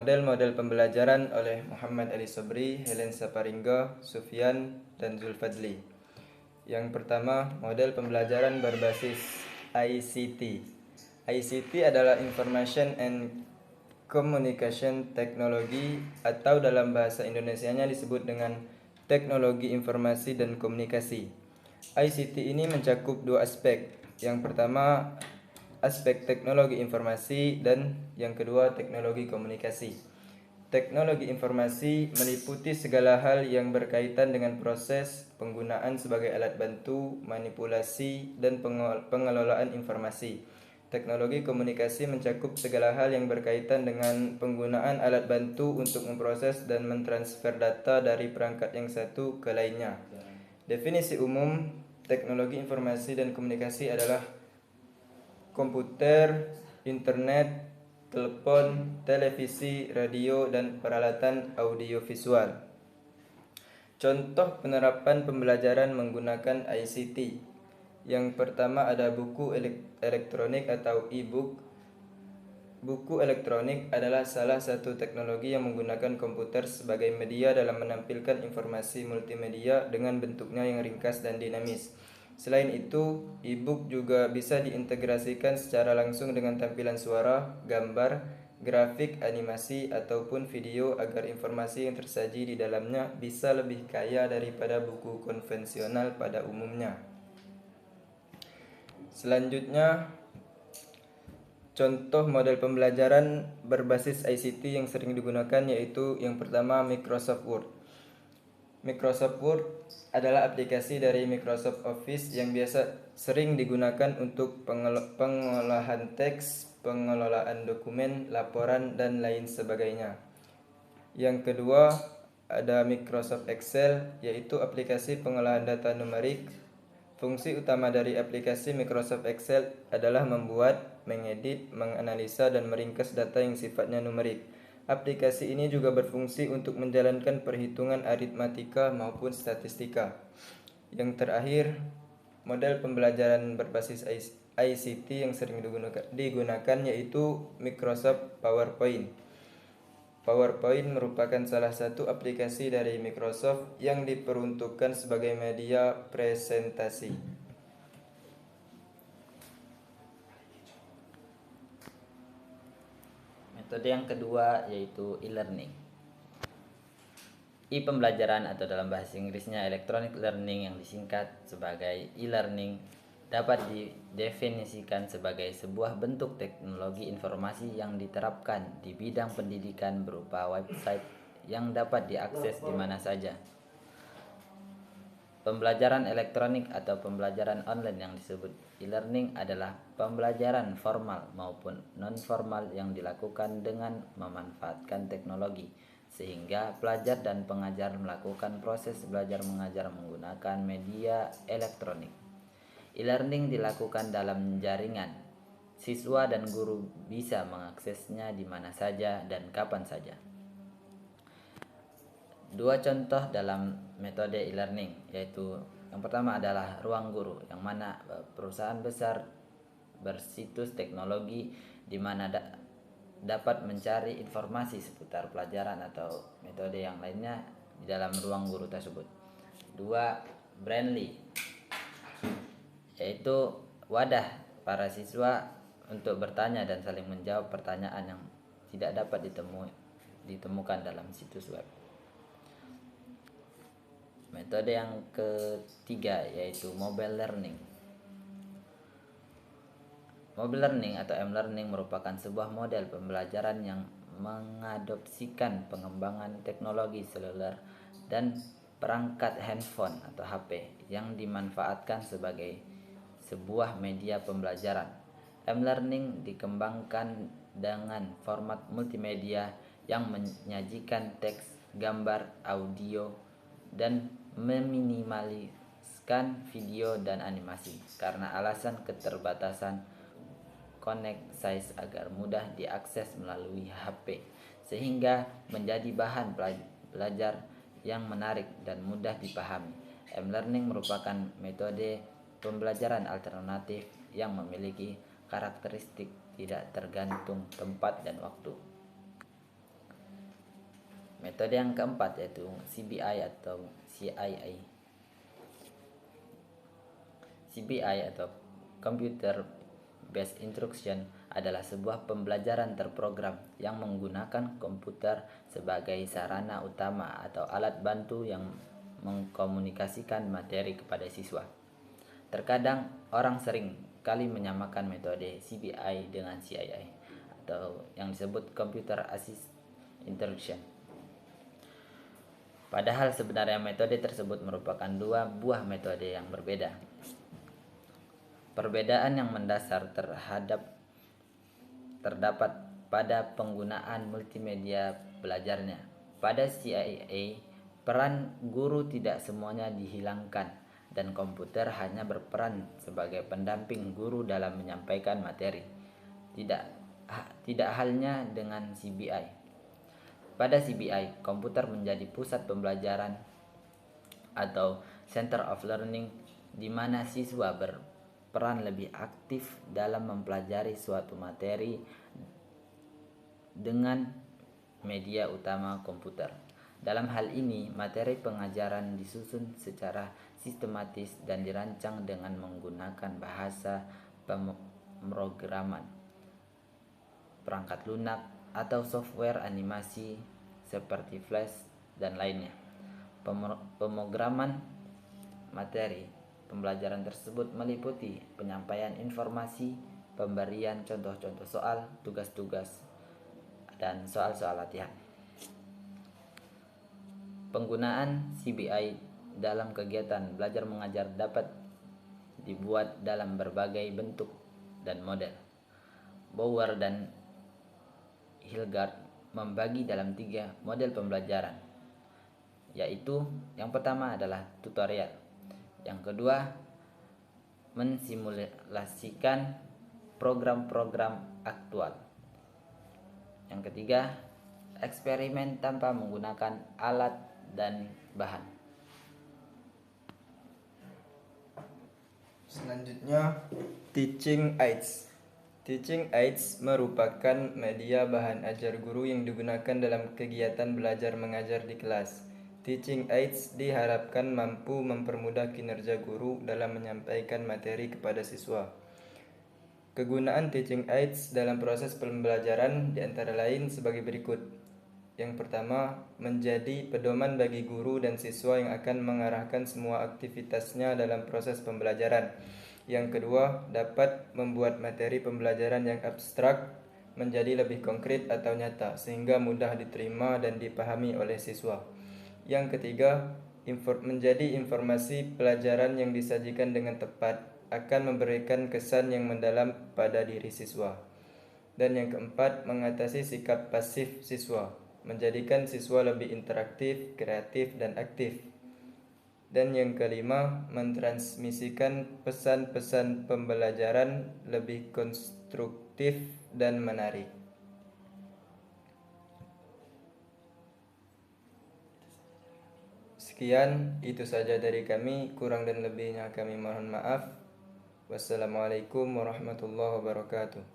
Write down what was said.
Model-model pembelajaran oleh Muhammad Ali Sobri, Helen Saparinggo, Sufyan, dan Zulfadli. Yang pertama, model pembelajaran berbasis ICT. ICT adalah Information and Communication Technology atau dalam bahasa Indonesianya disebut dengan Teknologi Informasi dan Komunikasi. ICT ini mencakup dua aspek. Yang pertama, aspek teknologi informasi, dan yang kedua teknologi komunikasi. Teknologi informasi meliputi segala hal yang berkaitan dengan proses penggunaan sebagai alat bantu, manipulasi, dan pengelolaan informasi. Teknologi komunikasi mencakup segala hal yang berkaitan dengan penggunaan alat bantu untuk memproses dan mentransfer data dari perangkat yang satu ke lainnya. Definisi umum teknologi informasi dan komunikasi adalah komputer, internet, telepon, televisi, radio, dan peralatan audiovisual. Contoh penerapan pembelajaran menggunakan ICT. Yang pertama ada buku elektronik atau e-book. Buku elektronik adalah salah satu teknologi yang menggunakan komputer sebagai media dalam menampilkan informasi multimedia dengan bentuknya yang ringkas dan dinamis. Selain itu, e-book juga bisa diintegrasikan secara langsung dengan tampilan suara, gambar, grafik, animasi, ataupun video agar informasi yang tersaji di dalamnya bisa lebih kaya daripada buku konvensional pada umumnya. Selanjutnya, contoh model pembelajaran berbasis ICT yang sering digunakan yaitu yang pertama Microsoft Word. Microsoft Word adalah aplikasi dari Microsoft Office yang biasa sering digunakan untuk pengolahan teks, pengelolaan dokumen, laporan, dan lain sebagainya. Yang kedua ada Microsoft Excel, yaitu aplikasi pengolahan data numerik. Fungsi utama dari aplikasi Microsoft Excel adalah membuat, mengedit, menganalisa, dan meringkas data yang sifatnya numerik. Aplikasi ini juga berfungsi untuk menjalankan perhitungan aritmatika maupun statistika. Yang terakhir, model pembelajaran berbasis ICT yang sering digunakan yaitu Microsoft PowerPoint. PowerPoint merupakan salah satu aplikasi dari Microsoft yang diperuntukkan sebagai media presentasi. Metode yang kedua yaitu e-learning. E-pembelajaran atau dalam bahasa Inggrisnya electronic learning yang disingkat sebagai e-learning dapat didefinisikan sebagai sebuah bentuk teknologi informasi yang diterapkan di bidang pendidikan berupa website yang dapat diakses di mana saja. Pembelajaran elektronik atau pembelajaran online yang disebut e-learning adalah pembelajaran formal maupun non-formal yang dilakukan dengan memanfaatkan teknologi, sehingga pelajar dan pengajar melakukan proses belajar mengajar menggunakan media elektronik. E-learning dilakukan dalam jaringan. Siswa dan guru bisa mengaksesnya di mana saja dan kapan saja. Dua contoh dalam metode e-learning yaitu yang pertama adalah Ruang Guru, yang mana perusahaan besar bersitus teknologi di mana dapat mencari informasi seputar pelajaran atau metode yang lainnya di dalam ruang guru tersebut. Dua, Brandly, yaitu wadah para siswa untuk bertanya dan saling menjawab pertanyaan yang tidak dapat ditemukan dalam situs web. Metode yang ketiga yaitu mobile learning. Mobile learning atau m-learning merupakan sebuah model pembelajaran yang mengadopsikan pengembangan teknologi seluler dan perangkat handphone atau HP yang dimanfaatkan sebagai sebuah media pembelajaran. M-learning dikembangkan dengan format multimedia yang menyajikan teks, gambar, audio, dan meminimaliskan video dan animasi karena alasan keterbatasan connect size agar mudah diakses melalui HP, sehingga menjadi bahan belajar yang menarik dan mudah dipahami. M-learning merupakan metode pembelajaran alternatif yang memiliki karakteristik tidak tergantung tempat dan waktu. Metode yang keempat yaitu CBI atau CII. CBI atau Computer Based Instruction adalah sebuah pembelajaran terprogram yang menggunakan komputer sebagai sarana utama atau alat bantu yang mengkomunikasikan materi kepada siswa. Terkadang orang sering kali menyamakan metode CBI dengan CII atau yang disebut Computer Assist Instruction. Padahal sebenarnya metode tersebut merupakan dua buah metode yang berbeda. Perbedaan yang mendasar terdapat pada penggunaan multimedia belajarnya. Pada CIA, peran guru tidak semuanya dihilangkan dan komputer hanya berperan sebagai pendamping guru dalam menyampaikan materi. Tidak halnya dengan CBI. Pada CBI, komputer menjadi pusat pembelajaran atau Center of Learning di mana siswa berperan lebih aktif dalam mempelajari suatu materi dengan media utama komputer. Dalam hal ini, materi pengajaran disusun secara sistematis dan dirancang dengan menggunakan bahasa pemrograman, perangkat lunak, atau software animasi seperti Flash dan lainnya. Pemrograman materi pembelajaran tersebut meliputi penyampaian informasi, pemberian contoh-contoh soal, tugas-tugas, dan soal-soal latihan. Penggunaan CBI dalam kegiatan belajar mengajar dapat dibuat dalam berbagai bentuk dan model. Bauer dan Hilgard membagi dalam 3 model pembelajaran, yaitu yang pertama adalah tutorial, yang kedua mensimulasikan program-program aktual, yang ketiga eksperimen tanpa menggunakan alat dan bahan. Selanjutnya, Teaching Aids. Teaching Aids merupakan media bahan ajar guru yang digunakan dalam kegiatan belajar mengajar di kelas. Teaching Aids diharapkan mampu mempermudah kinerja guru dalam menyampaikan materi kepada siswa. Kegunaan Teaching Aids dalam proses pembelajaran diantara lain sebagai berikut. Yang pertama, menjadi pedoman bagi guru dan siswa yang akan mengarahkan semua aktivitasnya dalam proses pembelajaran. Yang kedua, dapat membuat materi pembelajaran yang abstrak menjadi lebih konkret atau nyata sehingga mudah diterima dan dipahami oleh siswa. Yang ketiga, menjadi informasi pelajaran yang disajikan dengan tepat akan memberikan kesan yang mendalam pada diri siswa. Dan yang keempat, mengatasi sikap pasif siswa, menjadikan siswa lebih interaktif, kreatif, dan aktif. Dan yang kelima, mentransmisikan pesan-pesan pembelajaran lebih konstruktif dan menarik. Sekian, itu saja dari kami. Kurang dan lebihnya kami mohon maaf. Wassalamualaikum warahmatullahi wabarakatuh.